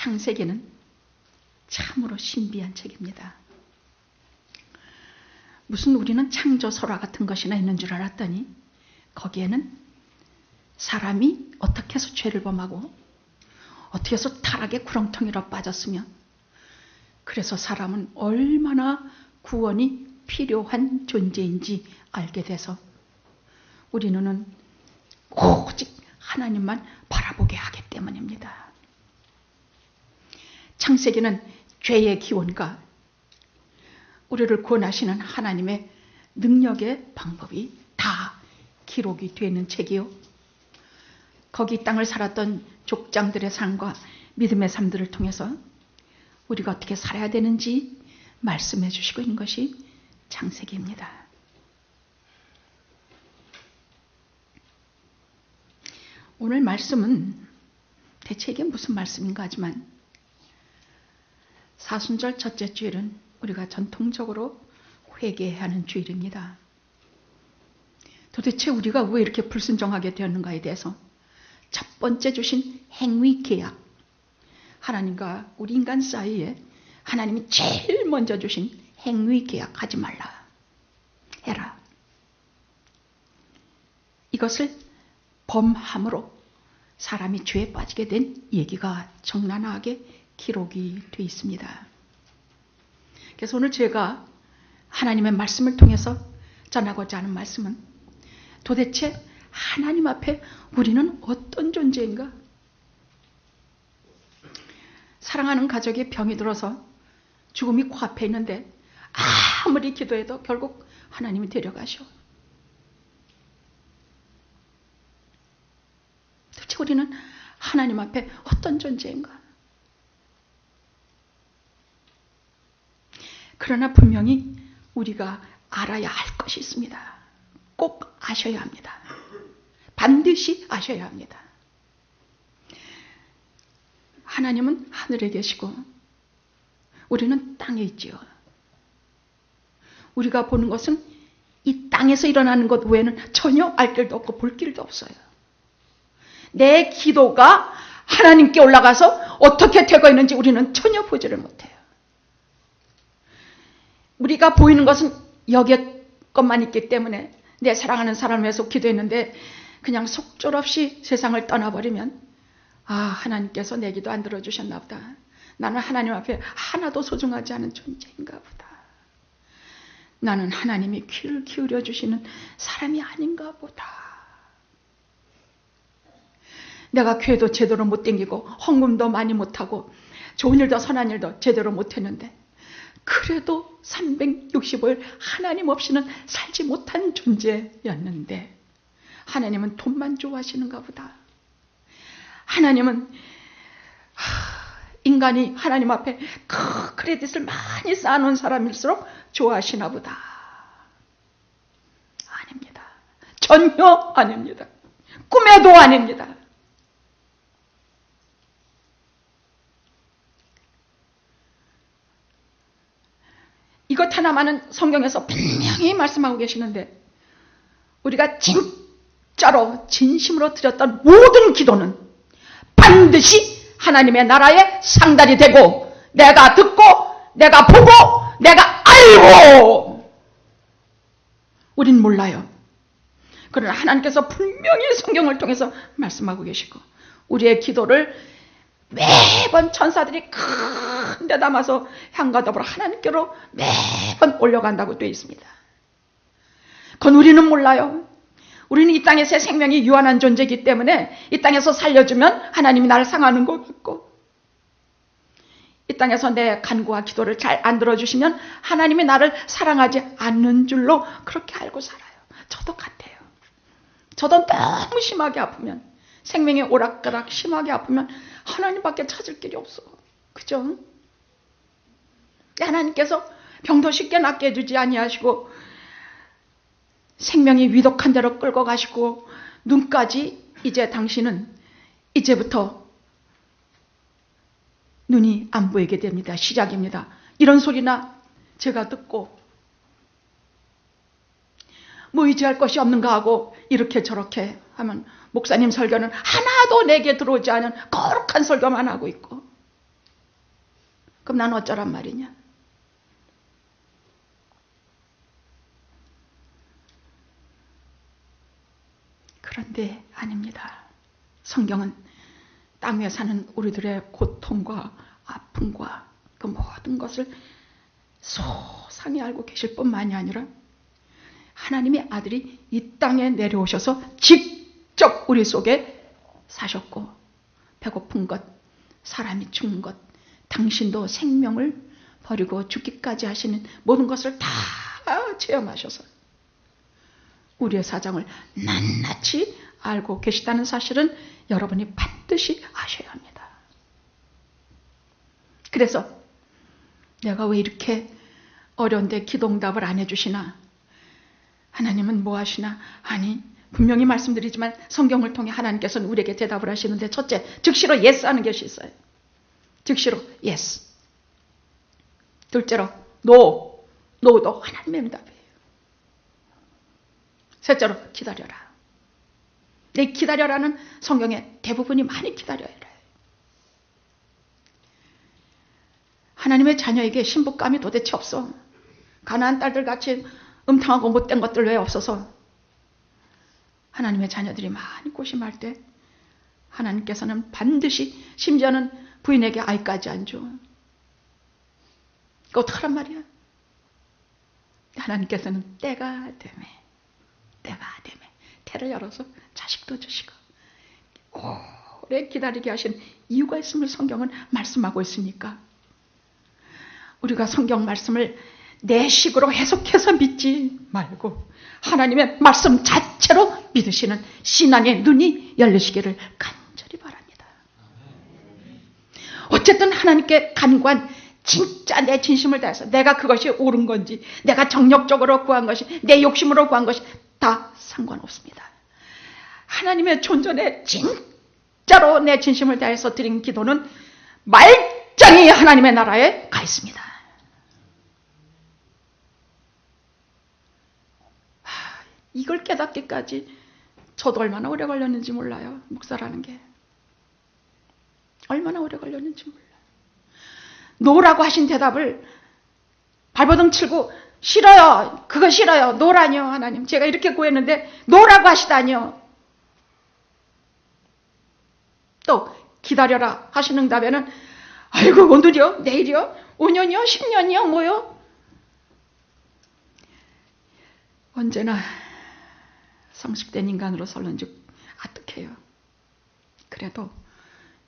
창세기는 참으로 신비한 책입니다. 무슨 우리는 창조설화 같은 것이나 있는 줄 알았더니 거기에는 사람이 어떻게 해서 죄를 범하고 어떻게 해서 타락의 구렁텅이로 빠졌으며 그래서 사람은 얼마나 구원이 필요한 존재인지 알게 돼서 우리 눈은 오직 하나님만 바라보게 하기 때문입니다. 창세기는 죄의 기원과 우리를 구원하시는 하나님의 능력의 방법이 다 기록이 되어 있는 책이요. 거기 땅을 살았던 족장들의 삶과 믿음의 삶들을 통해서 우리가 어떻게 살아야 되는지 말씀해 주시고 있는 것이 창세기입니다. 오늘 말씀은 대체 이게 무슨 말씀인가 하지만 사순절 첫째 주일은 우리가 전통적으로 회개해야 하는 주일입니다. 도대체 우리가 왜 이렇게 불순종하게 되었는가에 대해서 첫 번째 주신 행위 계약, 하나님과 우리 인간 사이에 하나님이 제일 먼저 주신 행위 계약 하지 말라, 해라. 이것을 범함으로 사람이 죄에 빠지게 된 얘기가 적나라하게 기록이 되어 있습니다. 그래서 오늘 제가 하나님의 말씀을 통해서 전하고자 하는 말씀은 도대체 하나님 앞에 우리는 어떤 존재인가? 사랑하는 가족이 병이 들어서 죽음이 코앞에 있는데 아무리 기도해도 결국 하나님이 데려가셔. 도대체 우리는 하나님 앞에 어떤 존재인가? 그러나 분명히 우리가 알아야 할 것이 있습니다. 꼭 아셔야 합니다. 반드시 아셔야 합니다. 하나님은 하늘에 계시고 우리는 땅에 있지요. 우리가 보는 것은 이 땅에서 일어나는 것 외에는 전혀 알 길도 없고 볼 길도 없어요. 내 기도가 하나님께 올라가서 어떻게 되고 있는지 우리는 전혀 보지를 못해요. 우리가 보이는 것은 여기에 것만 있기 때문에 내 사랑하는 사람을 위해서 기도했는데 그냥 속절없이 세상을 떠나버리면 하나님께서 내 기도 안 들어주셨나 보다. 나는 하나님 앞에 하나도 소중하지 않은 존재인가 보다. 나는 하나님이 귀를 기울여 주시는 사람이 아닌가 보다. 내가 교회도 제대로 못 다니고 헌금도 많이 못하고 좋은 일도 선한 일도 제대로 못했는데 그래도 365일 하나님 없이는 살지 못한 존재였는데 하나님은 돈만 좋아하시는가 보다. 하나님은 인간이 하나님 앞에 크레딧을 많이 쌓아놓은 사람일수록 좋아하시나 보다. 아닙니다. 전혀 아닙니다. 꿈에도 아닙니다. 이것 하나만은 성경에서 분명히 말씀하고 계시는데 우리가 진짜로 진심으로 드렸던 모든 기도는 반드시 하나님의 나라의 상달이 되고 내가 듣고 내가 보고 내가 알고 우린 몰라요. 그러나 하나님께서 분명히 성경을 통해서 말씀하고 계시고 우리의 기도를 매번 천사들이 큰 데 담아서 향과 더불어 하나님께로 매번 올려간다고 되어 있습니다. 그건 우리는 몰라요. 우리는 이 땅에서의 생명이 유한한 존재이기 때문에 이 땅에서 살려주면 하나님이 나를 상하는 것 같고 이 땅에서 내 간구와 기도를 잘 안 들어주시면 하나님이 나를 사랑하지 않는 줄로 그렇게 알고 살아요. 저도 같아요. 저도 너무 심하게 아프면 생명이 오락가락 심하게 아프면 하나님밖에 찾을 길이 없어. 그죠? 하나님께서 병도 쉽게 낫게 해주지 아니하시고 생명이 위독한 대로 끌고 가시고 눈까지 이제 당신은 이제부터 눈이 안 보이게 됩니다. 시작입니다. 이런 소리나 제가 듣고 뭐 의지할 것이 없는가 하고 이렇게 저렇게 하면 목사님 설교는 하나도 내게 들어오지 않은 거룩한 설교만 하고 있고 그럼 난 어쩌란 말이냐? 그런데 아닙니다. 성경은 땅 위에 사는 우리들의 고통과 아픔과 그 모든 것을 소상히 알고 계실 뿐만이 아니라 하나님의 아들이 이 땅에 내려오셔서 직접 우리 속에 사셨고, 배고픈 것, 사람이 죽는 것, 당신도 생명을 버리고 죽기까지 하시는 모든 것을 다 체험하셔서 우리의 사정을 낱낱이 알고 계시다는 사실은 여러분이 반드시 아셔야 합니다. 그래서 내가 왜 이렇게 어려운데 기도응답을 안 해주시나? 하나님은 뭐 하시나? 아니, 분명히 말씀드리지만 성경을 통해 하나님께서는 우리에게 대답을 하시는데, 첫째, 즉시로 yes 하는 것이 있어요. 즉시로 yes. 둘째로 no. no도 하나님의 응답이에요. 셋째로 기다려라. 내 기다려라는 성경의 대부분이 많이 기다려야 해요. 하나님의 자녀에게 신부감이 도대체 없어. 가나안 딸들 같이 음탕하고 못된 것들 왜 없어서 하나님의 자녀들이 많이 고심할 때 하나님께서는 반드시, 심지어는 부인에게 아이까지 안 줘. 이거 어떡하란 말이야? 하나님께서는 때가 되매 태를 열어서 자식도 주시고 오래 기다리게 하신 이유가 있음을 성경은 말씀하고 있으니까 우리가 성경 말씀을 내 식으로 해석해서 믿지 말고 하나님의 말씀 자체로 믿으시는 신앙의 눈이 열리시기를 간절히 바랍니다. 어쨌든 하나님께 간구한 진짜 내 진심을 다해서 내가 그것이 옳은 건지, 내가 정력적으로 구한 것이, 내 욕심으로 구한 것이 다 상관없습니다. 하나님의 존전에 진짜로 내 진심을 다해서 드린 기도는 말짱히 하나님의 나라에 가 있습니다. 이걸 깨닫기까지 저도 얼마나 오래 걸렸는지 몰라요. 목사라는 게 얼마나 오래 걸렸는지 몰라요. 노라고 하신 대답을 발버둥 치고 싫어요. 그거 싫어요. 노라뇨. 하나님, 제가 이렇게 구했는데 노라고 하시다니요. 또 기다려라 하시는 응답에는 아이고 오늘이요? 내일이요? 5년이요? 10년이요? 뭐요? 언제나 성숙된 인간으로 설는지 아득해요. 그래도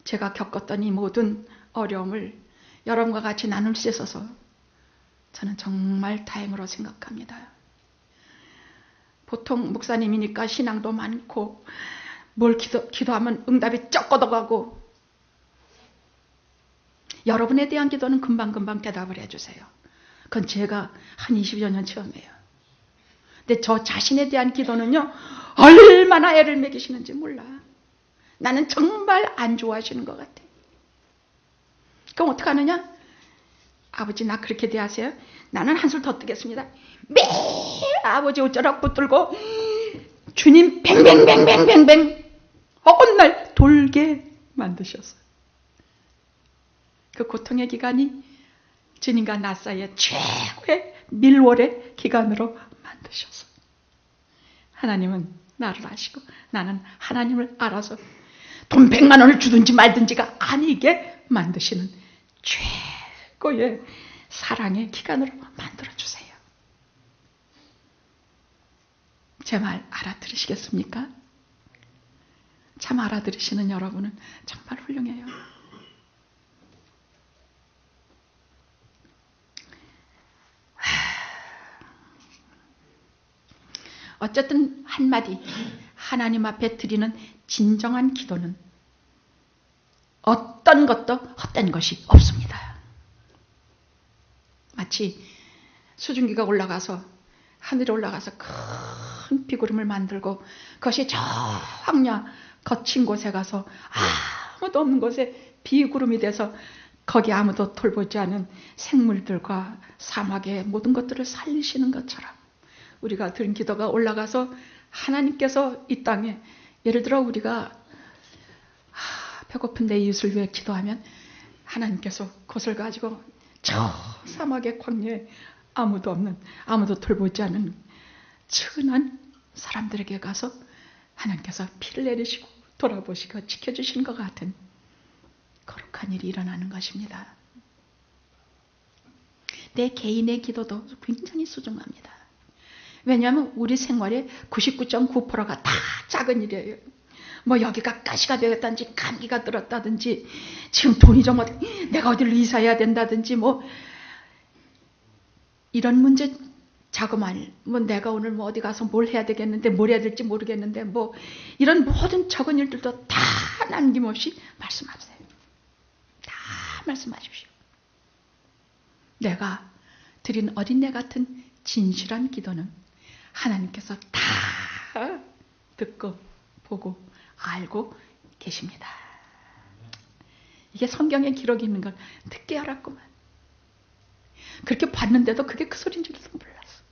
제가 겪었던 이 모든 어려움을 여러분과 같이 나눌 수 있어서 저는 정말 다행으로 생각합니다. 보통 목사님이니까 신앙도 많고 뭘 기도하면 응답이 쩍 걷어가고 여러분에 대한 기도는 금방금방 대답을 해주세요. 그건 제가 한 20여 년 체험해요. 근데 저 자신에 대한 기도는요, 얼마나 애를 먹이시는지 몰라. 나는 정말 안 좋아하시는 것 같아. 그럼 어떡하느냐? 아버지 나 그렇게 대하세요? 나는 한술 더 뜨겠습니다. 매일 아버지 옷자락 붙들고 주님 뱅뱅뱅뱅뱅뱅 어느 돌게 만드셨어요. 그 고통의 기간이 주님과 나 사이의 최고의 밀월의 기간으로 만드셨어요. 하나님은 나를 아시고 나는 하나님을 알아서 돈 100만 원을 주든지 말든지가 아니게 만드시는 최고의 사랑의 기간으로 만들어주세요. 제 말 알아들으시겠습니까? 참 알아들으시는 여러분은 정말 훌륭해요. 어쨌든 한마디, 하나님 앞에 드리는 진정한 기도는 어떤 것도 헛된 것이 없습니다. 마치 수증기가 올라가서 하늘에 올라가서 큰 비구름을 만들고 그것이 저 황야 거친 곳에 가서 아무도 없는 곳에 비구름이 돼서 거기 아무도 돌보지 않은 생물들과 사막의 모든 것들을 살리시는 것처럼 우리가 드린 기도가 올라가서 하나님께서 이 땅에, 예를 들어 우리가 배고픈 내 이웃을 위해 기도하면 하나님께서 그것을 가지고 저 사막의 광야에 아무도 없는, 아무도 돌보지 않은 천한 사람들에게 가서 하나님께서 피를 내리시고 돌아보시고 지켜주신 것 같은 거룩한 일이 일어나는 것입니다. 내 개인의 기도도 굉장히 소중합니다. 왜냐하면 우리 생활의 99.9%가 다 작은 일이에요. 뭐 여기가 가시가 되었다든지 감기가 들었다든지 지금 돈이 좀 내가 어디를 이사해야 된다든지 뭐 이런 문제 자그마한 뭐 내가 오늘 뭐 어디 가서 뭘 해야 되겠는데 뭘 해야 될지 모르겠는데 뭐 이런 모든 적은 일들도 다 남김없이 말씀하세요. 다 말씀하십시오. 내가 드린 어린애 같은 진실한 기도는 하나님께서 다 듣고 보고 알고 계십니다. 이게 성경에 기록이 있는 걸 듣게 알았구만. 그렇게 봤는데도 그게 그 소리인 줄도 몰랐어.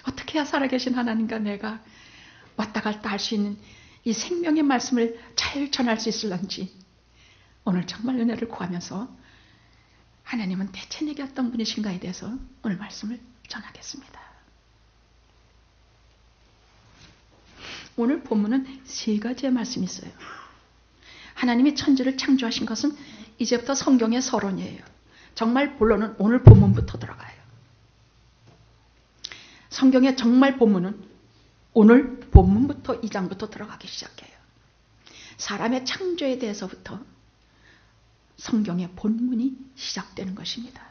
어떻게 해야 살아계신 하나님과 내가 왔다 갔다 할 수 있는 이 생명의 말씀을 잘 전할 수 있을런지 오늘 정말 은혜를 구하면서 하나님은 대체 내게 어떤 분이신가에 대해서 오늘 말씀을 전하겠습니다. 오늘 본문은 세 가지의 말씀이 있어요. 하나님이 천지를 창조하신 것은 이제부터 성경의 서론이에요. 정말 본론은 오늘 본문부터 들어가요. 성경의 정말 본문은 오늘 본문부터 2장부터 들어가기 시작해요. 사람의 창조에 대해서부터 성경의 본문이 시작되는 것입니다.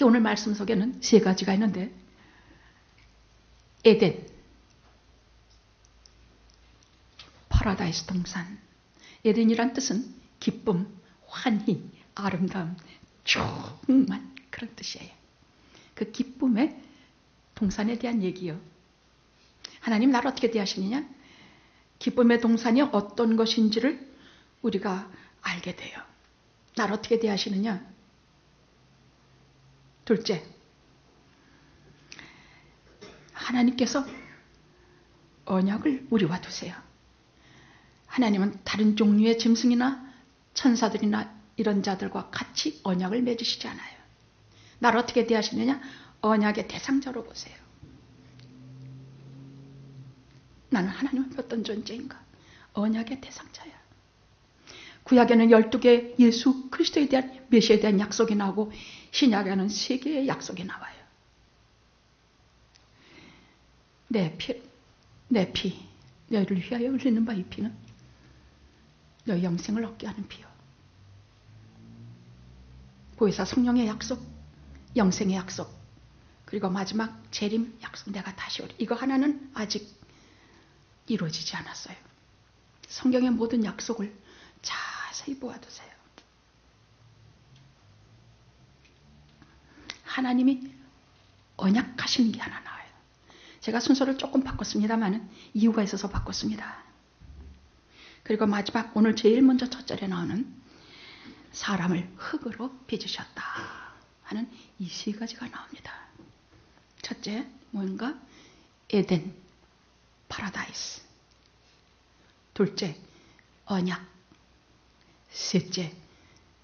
오늘 말씀 속에는 세 가지가 있는데 에덴, 파라다이스 동산. 에덴이란 뜻은 기쁨, 환희, 아름다움, 충만 그런 뜻이에요. 그 기쁨의 동산에 대한 얘기요. 하나님 나를 어떻게 대하시느냐? 기쁨의 동산이 어떤 것인지를 우리가 알게 돼요. 나를 어떻게 대하시느냐? 둘째, 하나님께서 언약을 우리와 두세요. 하나님은 다른 종류의 짐승이나 천사들이나 이런 자들과 같이 언약을 맺으시지 않아요. 나를 어떻게 대하시느냐? 언약의 대상자로 보세요. 나는 하나님은 어떤 존재인가? 언약의 대상자야. 구약에는 12개의 예수 그리스도에 대한 메시아에 대한 약속이 나오고 신약에는 3개의 약속이 나와요. 내 피, 너희를 위하여 흘리는 바 이 피는 너희 영생을 얻게 하는 피요. 보혜사 성령의 약속, 영생의 약속, 그리고 마지막 재림 약속, 내가 다시 오리. 이거 하나는 아직 이루어지지 않았어요. 성경의 모든 약속을 자세히 보아두세요. 하나님이 언약하시는 게 하나 나와요. 제가 순서를 조금 바꿨습니다만 이유가 있어서 바꿨습니다. 그리고 마지막 오늘 제일 먼저 첫 절에 나오는 사람을 흙으로 빚으셨다 하는 이 세 가지가 나옵니다. 첫째, 뭔가 에덴, 파라다이스. 둘째, 언약. 셋째,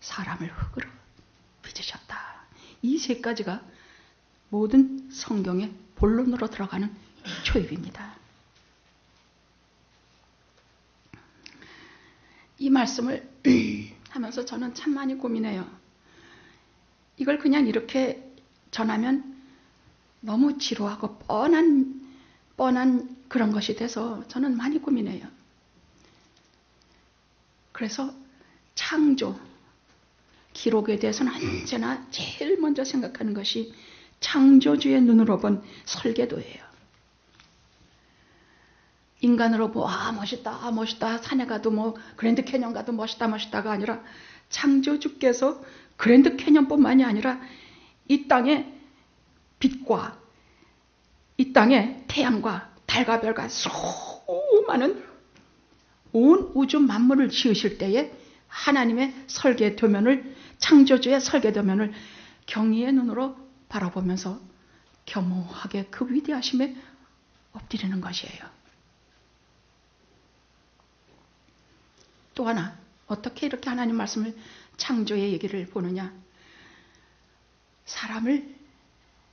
사람을 흙으로 빚으셨다. 이 세 가지가 모든 성경의 본론으로 들어가는 초입입니다. 이 말씀을 하면서 저는 참 많이 고민해요. 이걸 그냥 이렇게 전하면 너무 지루하고 뻔한 그런 것이 돼서 저는 많이 고민해요. 그래서 창조 기록에 대해서는 언제나 제일 먼저 생각하는 것이 창조주의 눈으로 본 설계도예요. 인간으로 멋있다, 멋있다, 산에 가도 뭐 그랜드 캐년 가도 멋있다가 아니라 창조주께서 그랜드 캐년뿐만이 아니라 이 땅의 빛과 이 땅의 태양과 달과 별과 수많은 온 우주 만물을 지으실 때에 하나님의 설계도면을, 창조주의 설계도면을 경의의 눈으로 바라보면서 겸허하게 그 위대하심에 엎드리는 것이에요. 또 하나, 어떻게 이렇게 하나님 말씀을 창조의 얘기를 보느냐. 사람을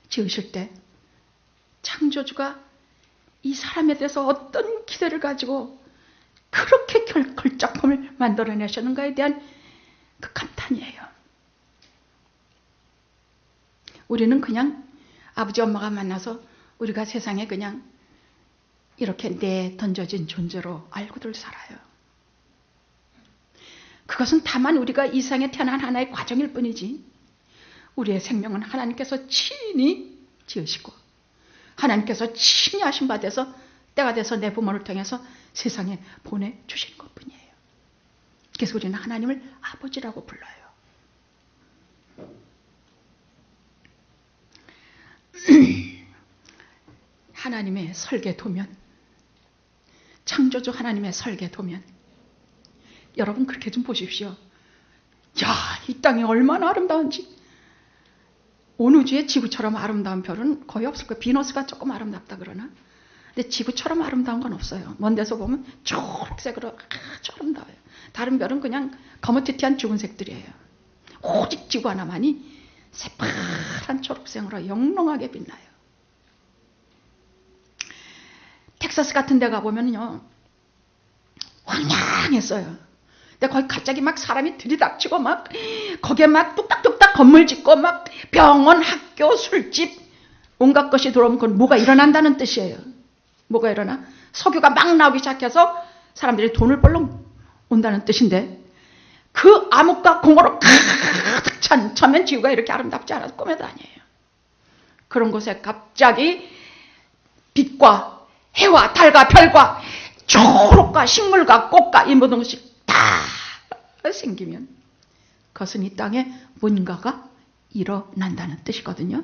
지으실 때 창조주가 이 사람에 대해서 어떤 기대를 가지고 그렇게 걸작품을 만들어내셨는가에 대한 그 감탄이에요. 우리는 그냥 아버지 엄마가 만나서 우리가 세상에 그냥 이렇게 내던져진 존재로 알고들 살아요. 그것은 다만 우리가 이 세상에 태어난 하나의 과정일 뿐이지, 우리의 생명은 하나님께서 친히 지으시고 하나님께서 친히 하신 바 돼서 때가 돼서 내 부모를 통해서 세상에 보내주신 것뿐이에요. 그래서 우리는 하나님을 아버지라고 불러요. 하나님의 설계도면, 창조주 하나님의 설계도면, 여러분 그렇게 좀 보십시오. 야, 이 땅이 얼마나 아름다운지. 온 우주에 지구처럼 아름다운 별은 거의 없을 거예요. 비너스가 조금 아름답다 그러나, 근데 지구처럼 아름다운 건 없어요. 먼 데서 보면 초록색으로 아주 아름다워요. 다른 별은 그냥 거무튀튀한 죽은 색들이에요. 오직 지구 하나만이 새파란 초록색으로 영롱하게 빛나요. 텍사스 같은 데 가보면요, 황량했어요. 근데 거기 갑자기 막 사람이 들이닥치고 막 거기에 막 뚝딱뚝딱 건물 짓고 막 병원, 학교, 술집, 온갖 것이 들어오면 그건 뭐가 일어난다는 뜻이에요. 뭐가 일어나? 석유가 막 나오기 시작해서 사람들이 돈을 벌러 온다는 뜻인데, 그 암흑과 공허로 가득 찬 처음엔 지구가 이렇게 아름답지 않아서 꿈에도 아니에요. 그런 곳에 갑자기 빛과 해와 달과 별과 초록과 식물과 꽃과 이 모든 것이 다 생기면 그것은 이 땅에 뭔가가 일어난다는 뜻이거든요.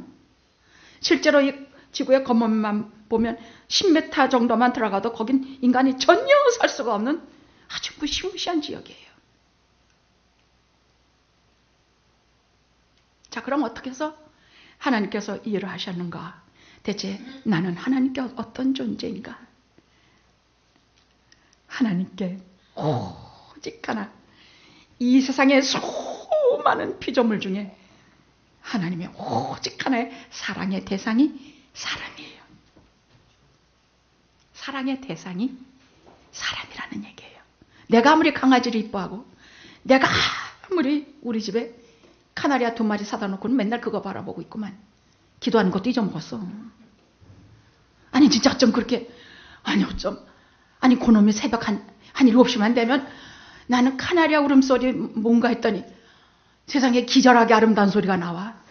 실제로 이 지구의 겉멋만 보면 10m 정도만 들어가도 거긴 인간이 전혀 살 수가 없는 아주 무시무시한 지역이에요. 자, 그럼 어떻게 해서 하나님께서 이 일을 하셨는가? 대체 나는 하나님께 어떤 존재인가? 하나님께 오직 하나, 이 세상의 수많은 피조물 중에 하나님의 오직 하나의 사랑의 대상이 사람이에요. 사랑의 대상이 사람이라는 얘기예요. 내가 아무리 강아지를 이뻐하고, 내가 아무리 우리 집에 카나리아 2마리 사다 놓고는 맨날 그거 바라보고 있구만. 기도하는 것도 잊어먹었어. 아니 진짜 어쩜 그렇게, 아니 어쩜, 아니 그놈이 새벽 한 7시만 되면 나는 카나리아 울음소리 뭔가 했더니 세상에 기절하게 아름다운 소리가 나와.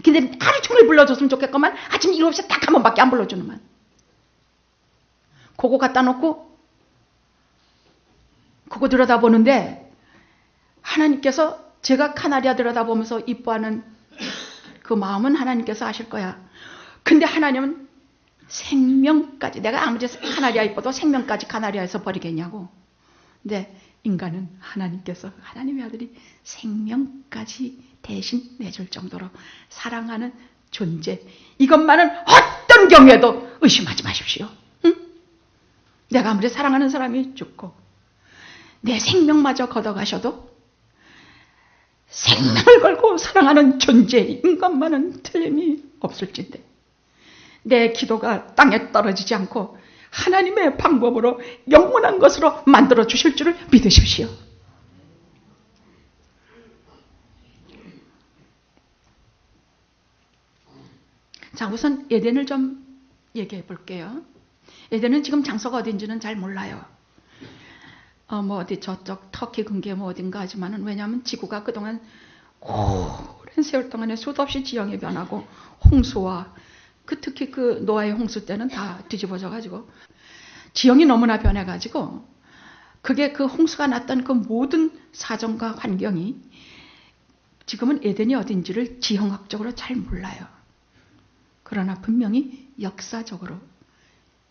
근데 하루 종일 불러줬으면 좋겠구만. 아침 7시에 딱 한 번밖에 안 불러주는만. 그거 갖다 놓고 그거 들여다보는데, 하나님께서 제가 카나리아 들여다보면서 이뻐하는 그 마음은 하나님께서 아실 거야. 근데 하나님은 생명까지, 내가 아무리 카나리아 이뻐도 생명까지 카나리아에서 버리겠냐고. 근데 인간은 하나님께서, 하나님의 아들이 생명까지 대신 내줄 정도로 사랑하는 존재, 이것만은 어떤 경우에도 의심하지 마십시오. 응? 내가 아무리 사랑하는 사람이 죽고 내 생명마저 걷어가셔도 생명을 걸고 사랑하는 존재인 것만은 틀림이 없을진데, 내 기도가 땅에 떨어지지 않고 하나님의 방법으로 영원한 것으로 만들어 주실 줄을 믿으십시오. 자, 우선 에덴을 좀 얘기해 볼게요. 에덴은 지금 장소가 어딘지는 잘 몰라요. 뭐 어디 저쪽 터키 근교에 뭐 어딘가 하지만은, 왜냐하면 지구가 그동안 오랜 세월 동안에 수도 없이 지형이 변하고 홍수와 특히 그 노아의 홍수 때는 다 뒤집어져 가지고 지형이 너무나 변해 가지고, 그게 그 홍수가 났던 그 모든 사정과 환경이 지금은 에덴이 어딘지를 지형학적으로 잘 몰라요. 그러나 분명히 역사적으로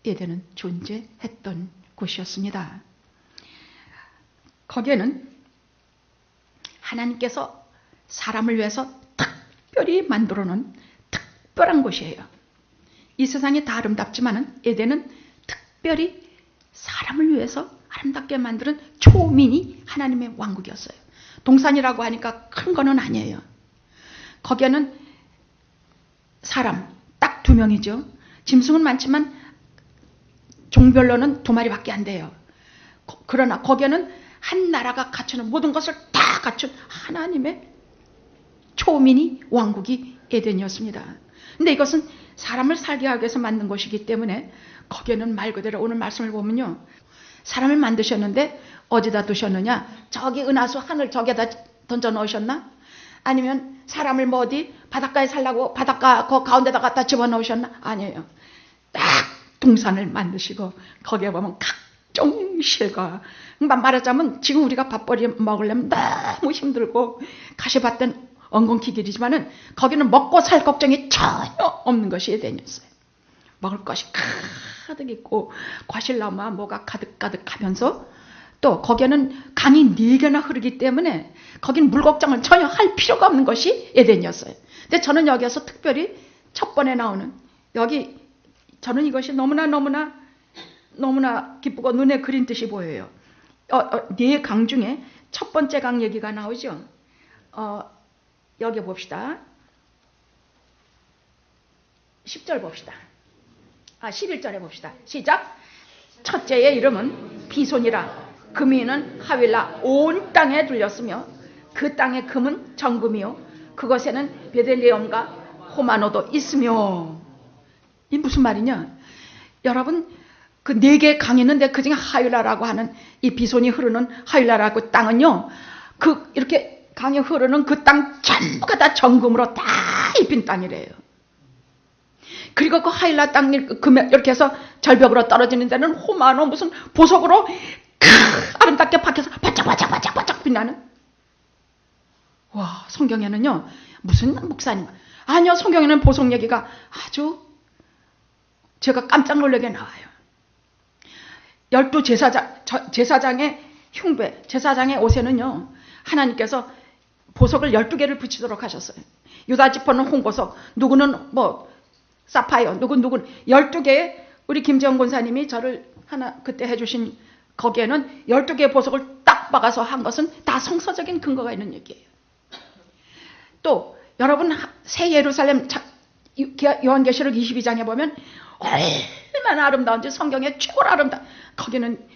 에덴은 존재했던 곳이었습니다. 거기에는 하나님께서 사람을 위해서 특별히 만들어 놓은 특별한 곳이에요. 이 세상이 다 아름답지만은 에덴은 특별히 사람을 위해서 아름답게 만드는 초민이 하나님의 왕국이었어요. 동산이라고 하니까 큰 거는 아니에요. 거기에는 사람 딱 2명이죠. 짐승은 많지만 종별로는 2마리밖에 안 돼요. 그러나 거기에는 한 나라가 갖추는 모든 것을 다 갖춘 하나님의 초민이 왕국이 에덴이었습니다. 근데 이것은 사람을 살게 하기 위해서 만든 것이기 때문에 거기에는 말 그대로 오늘 말씀을 보면요. 사람을 만드셨는데 어디다 두셨느냐? 저기 은하수 하늘 저기에다 던져 넣으셨나? 아니면 사람을 뭐 어디 바닷가에 살라고 바닷가 그 가운데다 갖다 집어넣으셨나? 아니에요. 딱 동산을 만드시고 거기에 보면 각종 실과 말하자면 지금 우리가 밥벌이 먹으려면 너무 힘들고 가시밭된 엉겅퀴길이지만은 거기는 먹고 살 걱정이 전혀 없는 것이 에덴이었어요. 먹을 것이 가득 있고 과실나무와 뭐가 가득가득하면서 또 거기에는 강이 4개나 흐르기 때문에 거긴 물 걱정을 전혀 할 필요가 없는 것이 에덴이었어요. 근데 저는 여기에서 특별히 첫 번에 나오는 여기 저는 이것이 너무나 기쁘고 눈에 그린 듯이 보여요. 4강 중에 첫 번째 강 얘기가 나오죠. 여기 봅시다. 10절 봅시다. 11절에 봅시다. 시작. 첫째의 이름은 비손이라. 금이는 하윌라 온 땅에 둘렸으며 그 땅의 금은 정금이요 그것에는 베들레헴과 호마노도 있으며. 이 무슨 말이냐? 여러분 그 4개의 강이 있는데 그 중에 하윌라라고 하는 이 비손이 흐르는 하윌라라고 땅은요. 그 이렇게 강이 흐르는 그 땅 전부가 다 정금으로 다 입힌 땅이래요. 그리고 그 하윌라 땅 이렇게 해서 절벽으로 떨어지는 데는 호마노 무슨 보석으로 아름답게 박혀서 바짝바짝 빛나는. 와, 성경에는요 무슨 목사님 아니요 성경에는 보석 얘기가 아주 제가 깜짝 놀라게 나와요. 12 제사장의 흉배 제사장의 옷에는요 하나님께서 보석을 12개를 붙이도록 하셨어요. 유다 지파는 홍보석, 누구는 뭐 사파이어, 누구는 12개의 우리 김재원 권사님이 저를 하나 그때 해주신 거기에는 12개의 보석을 딱 박아서 한 것은 다 성서적인 근거가 있는 얘기예요. 또 여러분 새 예루살렘 요한계시록 22장에 보면 얼마나 아름다운지 성경에 최고로 아름다운 거기는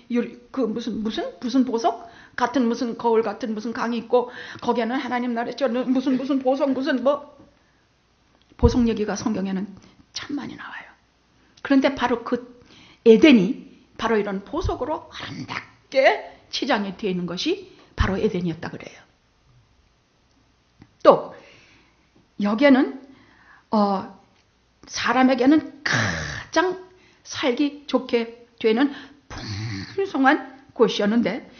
그 무슨 보석 같은 무슨 거울 같은 무슨 강이 있고 거기에는 하나님 나라에 무슨 보석 무슨 뭐 보석 얘기가 성경에는 참 많이 나와요. 그런데 바로 그 에덴이 바로 이런 보석으로 아름답게 치장이 되어 있는 것이 바로 에덴이었다 그래요. 또 여기에는 사람에게는 가장 살기 좋게 되는 풍성한 곳이었는데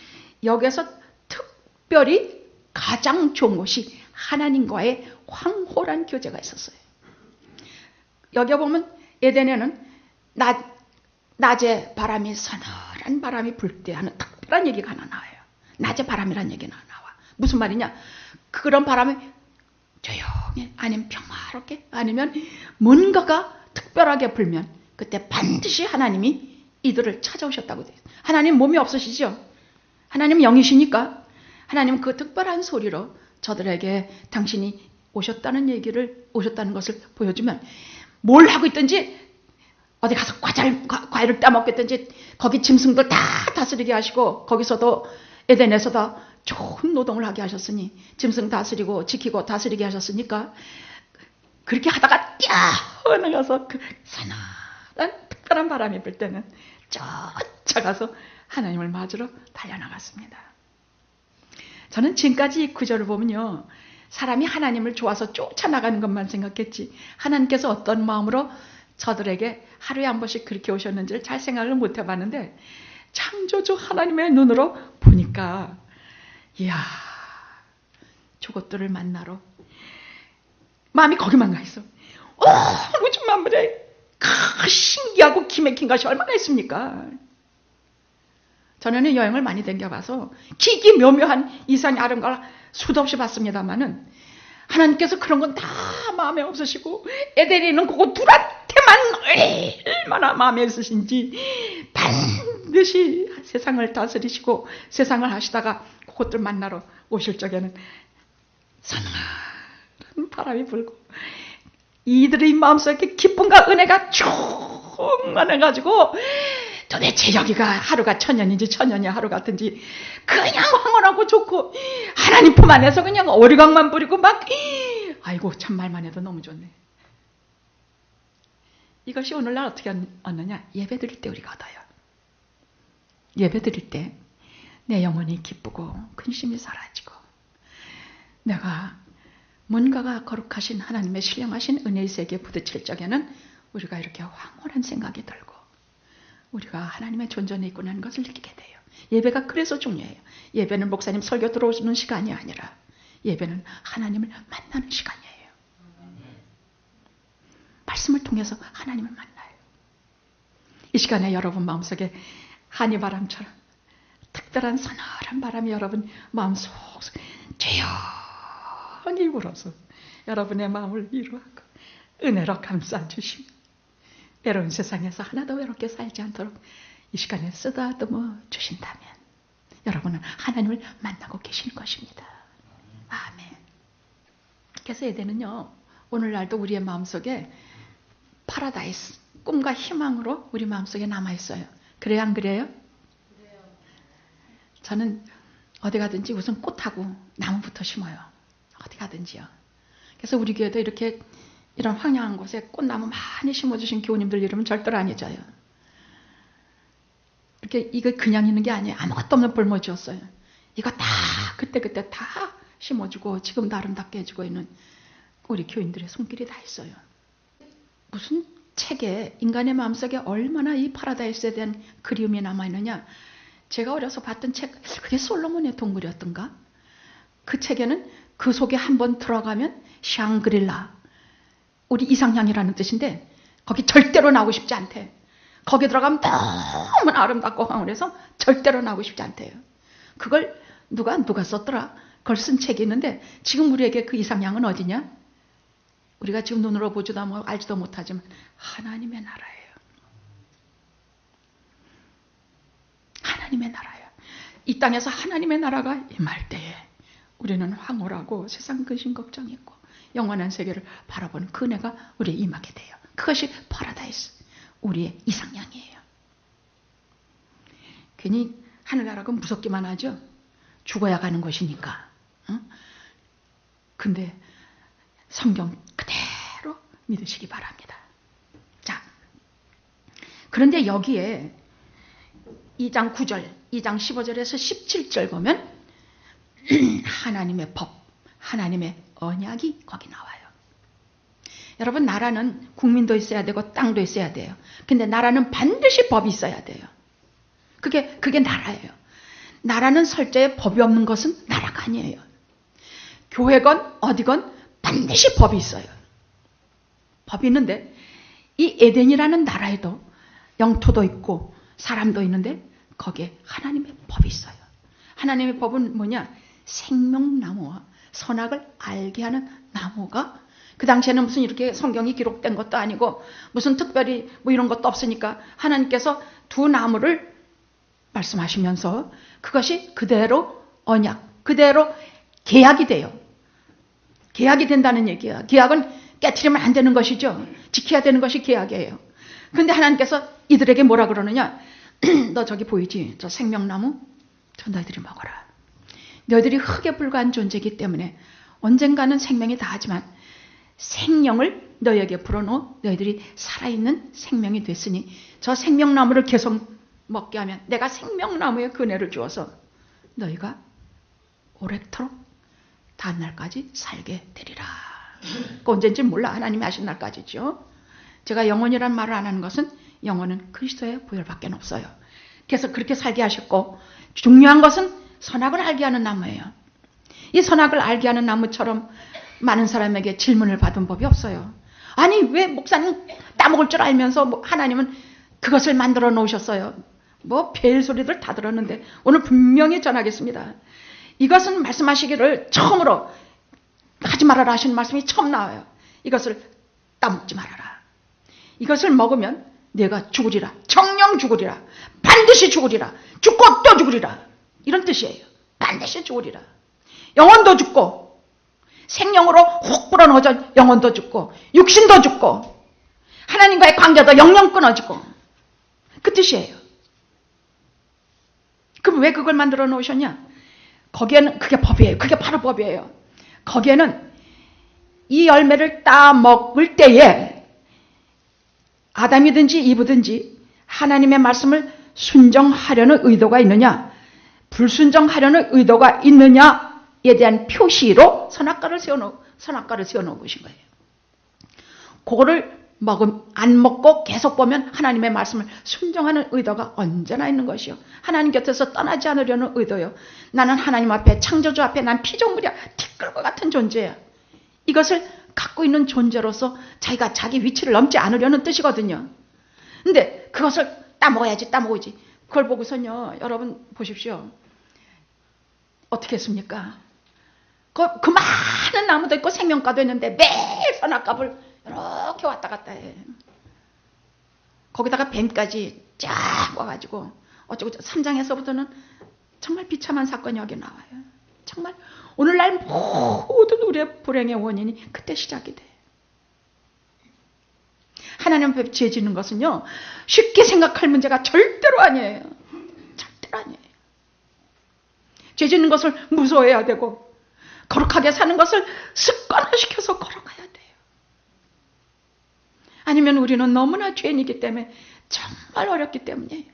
여기에서 특별히 가장 좋은 곳이 하나님과의 황홀한 교제가 있었어요. 여기 보면 에덴에는 낮에 바람이 서늘한 바람이 불 때 하는 특별한 얘기가 하나 나와요. 낮에 바람이라는 얘기가 나와. 무슨 말이냐? 그런 바람이 조용히 아니면 평화롭게 아니면 뭔가가 특별하게 불면 그때 반드시 하나님이 이들을 찾아오셨다고 돼요. 하나님 몸이 없으시죠? 하나님 영이시니까 하나님 그 특별한 소리로 저들에게 당신이 오셨다는 것을 보여주면 뭘 하고 있든지 어디 가서 과일을 따먹겠든지 거기 짐승들 다 다스리게 하시고 거기서도 에덴에서도 좋은 노동을 하게 하셨으니 짐승 다스리고 지키고 다스리게 하셨으니까 그렇게 하다가 뛰어나가서 그 서늘한 특별한 바람이 불 때는 쫓아가서 하나님을 맞으러 달려나갔습니다. 저는 지금까지 이 구절을 보면요. 사람이 하나님을 좋아서 쫓아나가는 것만 생각했지 하나님께서 어떤 마음으로 저들에게 하루에 한 번씩 그렇게 오셨는지를 잘 생각을 못 해봤는데 창조주 하나님의 눈으로 보니까 이야 저것들을 만나러 마음이 거기만 가 있어. 무슨 만물에 신기하고 기맥힌 것이 얼마나 있습니까? 저는 여행을 많이 다녀봐서 기기묘묘한 이상의 아름다움을 수도 없이 봤습니다마는 하나님께서 그런 건 다 마음에 없으시고 에덴에 있는 그거 둘한테만 얼마나 마음에 있으신지 반드시 세상을 다스리시고 세상을 하시다가 그것들 만나러 오실 적에는 서늘한 바람이 불고 이들의 마음속에 기쁨과 은혜가 충만해가지고 도대체 여기가 하루가 천년인지 천년이 하루 같은지 그냥 황홀하고 좋고 하나님 품 안에서 그냥 어리광만 부리고 막 아이고 참 말만 해도 너무 좋네. 이것이 오늘날 어떻게 얻느냐? 예배 드릴 때 우리가 얻어요. 예배 드릴 때 내 영혼이 기쁘고 근심이 사라지고 내가 뭔가가 거룩하신 하나님의 신령하신 은혜의 세계에 부딪힐 적에는 우리가 이렇게 황홀한 생각이 들고 우리가 하나님의 존전에 있구나 것을 느끼게 돼요. 예배가 그래서 중요해요. 예배는 목사님 설교 들어오시는 시간이 아니라 예배는 하나님을 만나는 시간이에요. 말씀을 통해서 하나님을 만나요. 이 시간에 여러분 마음속에 한이바람처럼 특별한 서늘한 바람이 여러분 마음속 조용히 불어서 여러분의 마음을 위로하고 은혜로 감싸주시며 외로운 세상에서 하나도 외롭게 살지 않도록 이 시간에 쓰다듬어 주신다면 여러분은 하나님을 만나고 계실 것입니다. 아멘. 그래서 에덴은요, 오늘날도 우리의 마음속에 파라다이스, 꿈과 희망으로 우리 마음속에 남아있어요. 그래요, 안 그래요? 저는 어디 가든지 우선 꽃하고 나무부터 심어요. 어디 가든지요. 그래서 우리 교회도 이렇게 이런 황량한 곳에 꽃나무 많이 심어주신 교우님들 이름은 절대로 안 잊어요. 이렇게 이거 그냥 있는 게 아니에요. 아무것도 없는 볼모 지었어요. 이거 다 그때 다 심어주고 지금도 아름답게 해주고 있는 우리 교인들의 손길이 다 있어요. 무슨 책에 인간의 마음속에 얼마나 이 파라다이스에 대한 그리움이 남아있느냐. 제가 어려서 봤던 책, 그게 솔로몬의 동굴이었던가? 그 책에는 그 속에 한번 들어가면 샹그릴라, 우리 이상향이라는 뜻인데 거기 절대로 나오고 싶지 않대. 거기 들어가면 너무 아름답고 황홀해서 절대로 나오고 싶지 않대요. 그걸 누가 썼더라? 그걸 쓴 책이 있는데 지금 우리에게 그 이상향은 어디냐? 우리가 지금 눈으로 보지도 뭐 알지도 못하지만 하나님의 나라예요. 하나님의 나라예요. 이 땅에서 하나님의 나라가 임할 때에 우리는 황홀하고 세상 근심 걱정이 있고 영원한 세계를 바라보는 그 은혜가 우리에 임하게 돼요. 그것이 파라다이스, 우리의 이상향이에요. 괜히 하늘나라가 무섭기만 하죠. 죽어야 가는 것이니까. 근데 성경 그대로 믿으시기 바랍니다. 자, 그런데 여기에 2장 9절, 2장 15절에서 17절 보면 하나님의 법, 하나님의 언약이 거기 나와요. 여러분, 나라는 국민도 있어야 되고 땅도 있어야 돼요. 근데 나라는 반드시 법이 있어야 돼요. 그게 나라예요. 나라는 설자에 법이 없는 것은 나라가 아니에요. 교회건 어디건 반드시 법이 있어요. 법이 있는데 이 에덴이라는 나라에도 영토도 있고 사람도 있는데 거기에 하나님의 법이 있어요. 하나님의 법은 뭐냐? 생명나무와 선악을 알게 하는 나무가, 그 당시에는 무슨 이렇게 성경이 기록된 것도 아니고 무슨 특별히 뭐 이런 것도 없으니까 하나님께서 두 나무를 말씀하시면서 그것이 그대로 언약, 그대로 계약이 돼요. 계약이 된다는 얘기야. 계약은 깨트리면 안 되는 것이죠. 지켜야 되는 것이 계약이에요. 근데 하나님께서 이들에게 뭐라 그러느냐? 너 저기 보이지? 저 생명나무? 저 너희들이 먹어라. 너희들이 흙에 불과한 존재이기 때문에 언젠가는 생명이 다하지만 생명을 너희에게 불어넣어 너희들이 살아있는 생명이 됐으니 저 생명나무를 계속 먹게 하면 내가 생명나무의 그네를 주어서 너희가 오래도록 다음 날까지 살게 되리라. 그 언젠지 몰라. 하나님이 하신 날까지죠. 제가 영원이라는 말을 안 하는 것은 영혼은 그리스도의 보혈밖에 없어요. 그래서 그렇게 살게 하셨고, 중요한 것은 선악을 알게 하는 나무예요. 이 선악을 알게 하는 나무처럼 많은 사람에게 질문을 받은 법이 없어요. 아니, 왜 목사님 따먹을 줄 알면서 뭐 하나님은 그것을 만들어 놓으셨어요? 뭐 별 소리들 다 들었는데 오늘 분명히 전하겠습니다. 이것은 말씀하시기를 처음으로 하지 말아라 하시는 말씀이 처음 나와요. 이것을 따먹지 말아라. 이것을 먹으면 내가 죽으리라. 정령 죽으리라. 반드시 죽으리라. 죽고 또 죽으리라. 이런 뜻이에요. 반드시 죽으리라. 영혼도 죽고 생명으로 훅 불어넣어져 영혼도 죽고 육신도 죽고 하나님과의 관계도 영영 끊어지고 그 뜻이에요. 그럼 왜 그걸 만들어 놓으셨냐? 거기에는 그게 법이에요. 그게 바로 법이에요. 거기에는 이 열매를 따먹을 때에 아담이든지 이브든지 하나님의 말씀을 순종하려는 의도가 있느냐 불순종하려는 의도가 있느냐에 대한 표시로 선악과를 세워놓은 것인 거예요. 그거를 안 먹고 계속 보면 하나님의 말씀을 순종하는 의도가 언제나 있는 것이요. 하나님 곁에서 떠나지 않으려는 의도요. 나는 하나님 앞에 창조주 앞에 난 피조물이야. 티끌과 같은 존재야. 이것을 갖고 있는 존재로서 자기가 자기 위치를 넘지 않으려는 뜻이거든요. 근데 그것을 따먹어야지. 그걸 보고선요. 여러분 보십시오. 어떻게 했습니까? 그 많은 나무도 있고 생명과도 있는데 매일 선악과를 이렇게 왔다 갔다 해. 거기다가 뱀까지 쫙 와가지고 어쩌고 3장에서부터는 정말 비참한 사건이 여기 나와요. 정말 오늘날 모든 우리의 불행의 원인이 그때 시작이 돼. 하나님 앞에 죄 짓는 것은요 쉽게 생각할 문제가 절대로 아니에요. 절대로 아니에요. 죄 짓는 것을 무서워해야 되고 거룩하게 사는 것을 습관화시켜서 걸어가야 돼요. 아니면 우리는 너무나 죄인이기 때문에 정말 어렵기 때문이에요.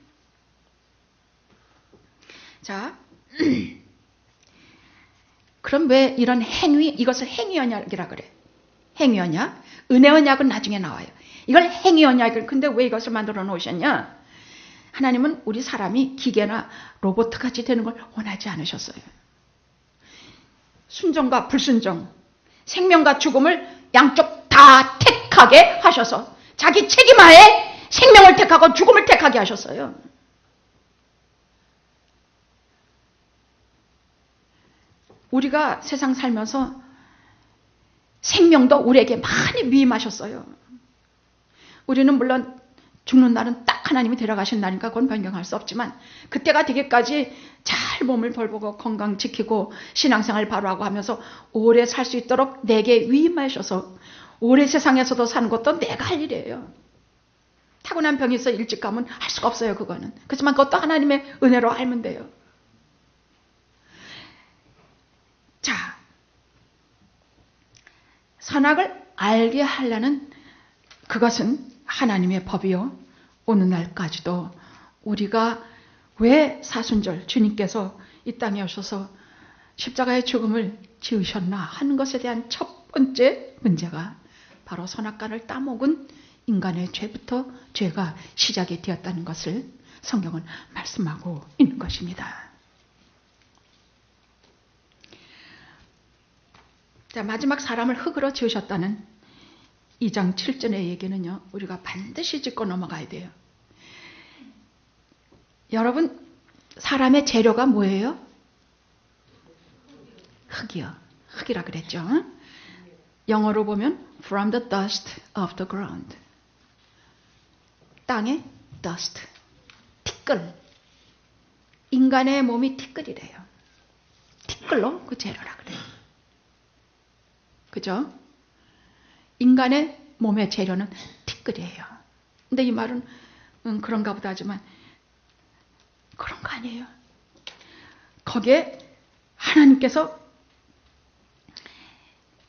자, 그럼 왜 이런 이것을 행위언약이라 그래? 행위언약? 은혜언약은 나중에 나와요. 이걸 행위언약을 근데 왜 이것을 만들어 놓으셨냐? 하나님은 우리 사람이 기계나 로봇같이 되는 걸 원하지 않으셨어요. 순종과 불순종, 생명과 죽음을 양쪽 다 택하게 하셔서 자기 책임하에 생명을 택하고 죽음을 택하게 하셨어요. 우리가 세상 살면서 생명도 우리에게 많이 위임하셨어요. 우리는 물론 죽는 날은 딱 하나님이 데려가신 날이니까 그건 변경할 수 없지만 그때가 되기까지 잘 몸을 벌보고 건강 지키고 신앙생활 바로 하고 하면서 오래 살 수 있도록 내게 위임하셔서 오래 세상에서도 사는 것도 내가 할 일이에요. 타고난 병이 있어 일찍 가면 할 수가 없어요. 그거는. 그렇지만 그것도 하나님의 은혜로 알면 돼요. 자, 선악을 알게 하려는 그것은 하나님의 법이요. 오늘날까지도 우리가 왜 사순절 주님께서 이 땅에 오셔서 십자가의 죽음을 지으셨나 하는 것에 대한 첫 번째 문제가 바로 선악과를 따먹은 인간의 죄부터 죄가 시작이 되었다는 것을 성경은 말씀하고 있는 것입니다. 자, 마지막 사람을 흙으로 지으셨다는 2장 7절의 얘기는요. 우리가 반드시 짚고 넘어가야 돼요. 여러분, 사람의 재료가 뭐예요? 흙이요. 흙이라 그랬죠. 영어로 보면 from the dust of the ground. 땅의 dust. 티끌. 인간의 몸이 티끌이래요. 티끌로 그 재료라 그래요. 그죠? 인간의 몸의 재료는 티끌이에요. 근데 이 말은 그런가 보다 하지만 그런 거 아니에요. 거기에 하나님께서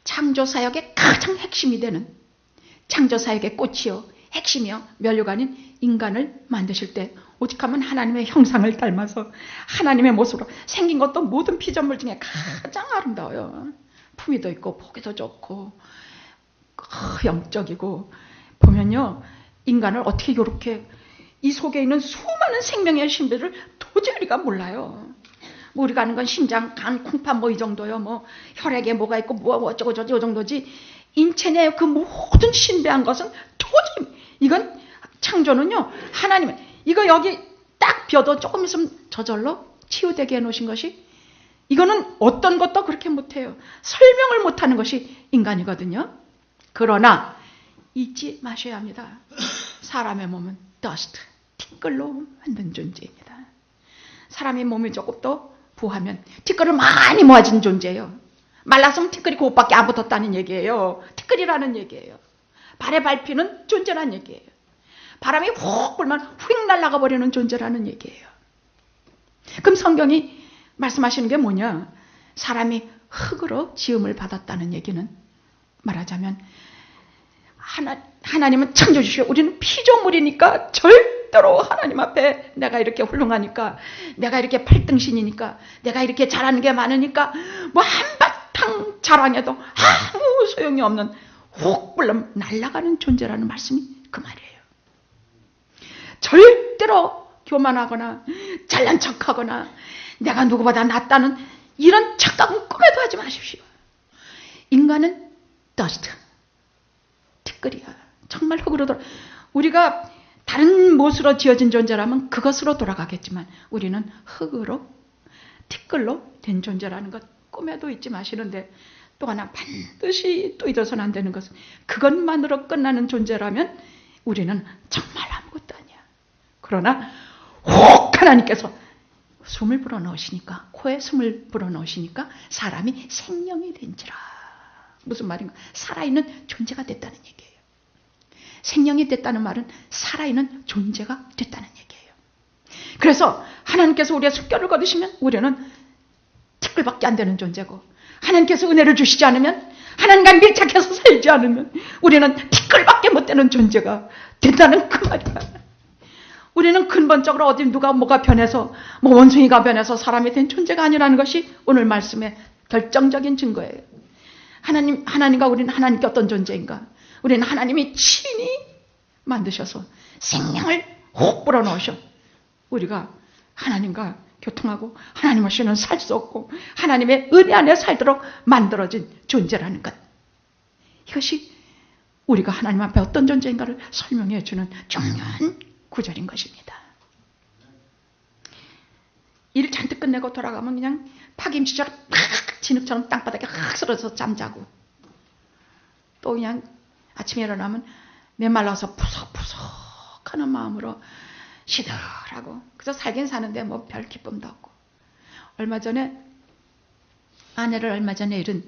창조사역의 가장 핵심이 되는 창조사역의 꽃이요 핵심이요 면류관인 인간을 만드실 때 오직 하면 하나님의 형상을 닮아서 하나님의 모습으로 생긴 것도 모든 피조물 중에 가장 아름다워요. 품위도 있고 보기도 좋고 영적이고 보면요 인간을 어떻게 이렇게 이 속에 있는 수많은 생명의 신비를 도저히 우리가 몰라요. 뭐 우리가 아는 건 심장, 간, 콩팥 뭐 이 정도요. 뭐 혈액에 뭐가 있고 뭐 어쩌고 저쩌고 이 정도지. 인체 내 그 모든 신비한 것은 도저히 이건 창조는요 하나님은 이거 여기 딱 벼도 조금 있으면 저절로 치유되게 해놓으신 것이 이거는 어떤 것도 그렇게 못해요. 설명을 못하는 것이 인간이거든요. 그러나 잊지 마셔야 합니다. 사람의 몸은 dust, 티끌로 만든 존재입니다. 사람이 몸이 조금 더 부하면 티끌을 많이 모아진 존재예요. 말랐으면 티끌이 그것밖에 안 붙었다는 얘기예요. 티끌이라는 얘기예요. 발에 밟히는 존재라는 얘기예요. 바람이 훅 불면 휙 날아가 버리는 존재라는 얘기예요. 그럼 성경이 말씀하시는 게 뭐냐? 사람이 흙으로 지음을 받았다는 얘기는 말하자면 하나님은 창조주시고 우리는 피조물이니까 절대로 하나님 앞에 내가 이렇게 훌륭하니까, 내가 이렇게 팔등신이니까, 내가 이렇게 잘하는 게 많으니까 뭐 한바탕 자랑해도 아무 소용이 없는 훅 불면 날아가는 존재라는 말씀이 그 말이에요. 절대로 교만하거나 잘난 척하거나 내가 누구보다 낫다는 이런 착각은 꿈에도 하지 마십시오. 인간은 더스트, 티끌이야. 정말 흙으로 돌아. 우리가 다른 못으로 지어진 존재라면 그것으로 돌아가겠지만 우리는 흙으로, 티끌로 된 존재라는 것 꿈에도 잊지 마시는데, 또 하나 반드시 또 잊어서는 안 되는 것은 그것만으로 끝나는 존재라면 우리는 정말 아무것도 아니야. 그러나 혹 하나님께서 숨을 불어넣으시니까, 코에 숨을 불어넣으시니까 사람이 생명이 된지라. 무슨 말인가? 살아있는 존재가 됐다는 얘기예요. 생명이 됐다는 말은 살아있는 존재가 됐다는 얘기예요. 그래서 하나님께서 우리의 숨결을 거두시면 우리는 티끌밖에 안 되는 존재고, 하나님께서 은혜를 주시지 않으면, 하나님과 밀착해서 살지 않으면 우리는 티끌밖에 못 되는 존재가 된다는 그 말이야. 우리는 근본적으로 어디 누가 뭐가 변해서, 뭐 원숭이가 변해서 사람이 된 존재가 아니라는 것이 오늘 말씀의 결정적인 증거예요. 하나님과 우리는 하나님께 어떤 존재인가? 우리는 하나님이 친히 만드셔서 생명을 혹 불어넣으셔. 우리가 하나님과 교통하고 하나님 없이는 살 수 없고 하나님의 은혜 안에 살도록 만들어진 존재라는 것. 이것이 우리가 하나님 앞에 어떤 존재인가를 설명해 주는 중요한 구절인 것입니다. 일 잔뜩 끝내고 돌아가면 그냥 파김치처럼 팍 진흙처럼 땅바닥에 확 쓰러져서 잠자고, 또 그냥 아침에 일어나면 메말라서 푸석푸석하는 마음으로 시들하고, 그래서 살긴 사는데 뭐 별 기쁨도 없고. 아내를 얼마 전에 잃은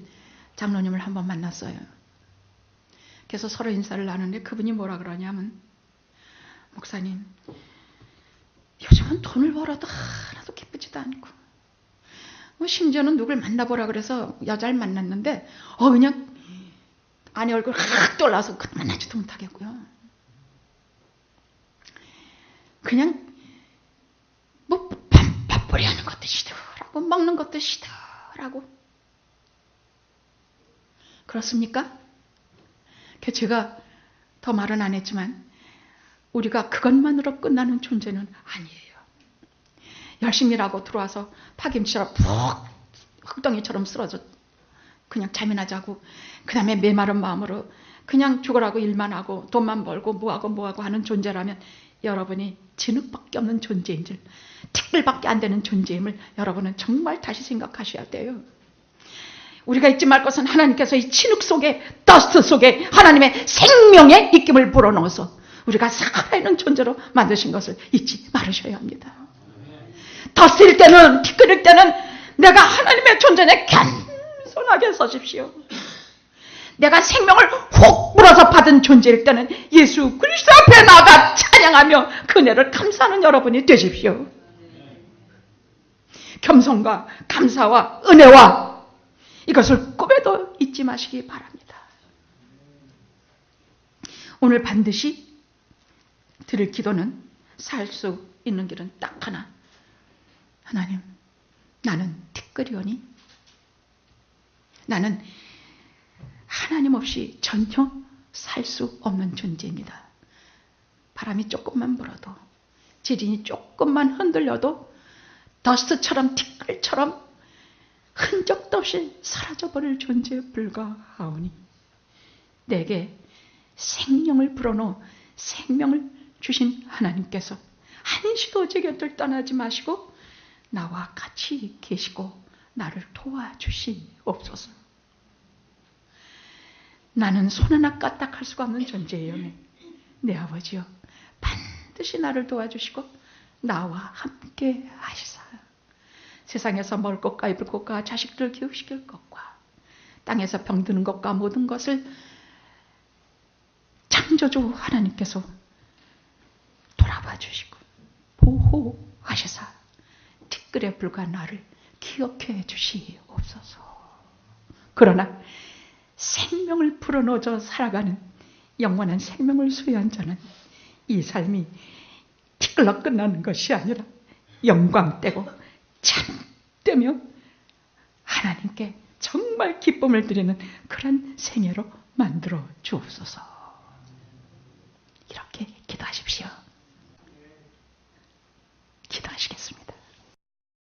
장로님을 한번 만났어요. 그래서 서로 인사를 나누는데 그분이 뭐라 그러냐면, 목사님, 요즘은 돈을 벌어도 하나도 기쁘지도 않고, 뭐 심지어는 누굴 만나보라 그래서 여자를 만났는데 그냥 아내 얼굴 확 떠올라서 만나지도 못하겠고요. 그냥 뭐 밥벌이 하는 것도 시더라고, 먹는 것도 시더라고. 그렇습니까? 제가 더 말은 안 했지만 우리가 그것만으로 끝나는 존재는 아니에요. 열심히 일하고 들어와서 파김치처럼 푹 흙덩이처럼 쓰러져 그냥 잠이나 자고, 그 다음에 메마른 마음으로 그냥 죽으라고 일만 하고 돈만 벌고 뭐하고 하는 존재라면 여러분이 진흙밖에 없는 존재인 줄, 티끌밖에 안 되는 존재임을 여러분은 정말 다시 생각하셔야 돼요. 우리가 잊지 말 것은 하나님께서 이 진흙 속에, 더스트 속에 하나님의 생명의 입김을 불어넣어서 우리가 살아있는 존재로 만드신 것을 잊지 말으셔야 합니다. 더스트일 때는, 티끌일 때는 내가 하나님의 존재에 겸손하게 서십시오. 내가 생명을 혹 불어서 받은 존재일 때는 예수 그리스도 앞에 나가 찬양하며 그 은혜를 감사하는 여러분이 되십시오. 겸손과 감사와 은혜와 이것을 꿈에도 잊지 마시기 바랍니다. 오늘 반드시 드릴 기도는, 살 수 있는 길은 딱 하나. 하나님, 나는 티끌이오니 나는 하나님 없이 전혀 살 수 없는 존재입니다. 바람이 조금만 불어도, 지진이 조금만 흔들려도 더스트처럼, 티끌처럼 흔적도 없이 사라져버릴 존재에 불과하오니 내게 생명을 불어넣어 생명을 주신 하나님께서 한시도 제 곁을 떠나지 마시고 나와 같이 계시고 나를 도와주시옵소서. 나는 손 하나 까딱할 수가 없는 존재예요. 내 아버지요, 반드시 반드시 나를 도와주시고 나와 함께 하시사 세상에서 먹을 것과 입을 것과 자식들 기우시킬 것과 땅에서 병드는 것과 모든 것을 창조주 하나님께서 돌아봐 주시고 보호하시사 티끌에 불과한 나를 기억해 주시옵소서. 그러나 생명을 불어넣어 살아가는 영원한 생명을 소유한 자는 이 삶이 티끌로 끝나는 것이 아니라 영광되고 참되며 하나님께 정말 기쁨을 드리는 그런 생애로 만들어 주옵소서. 이렇게 기도하십시오.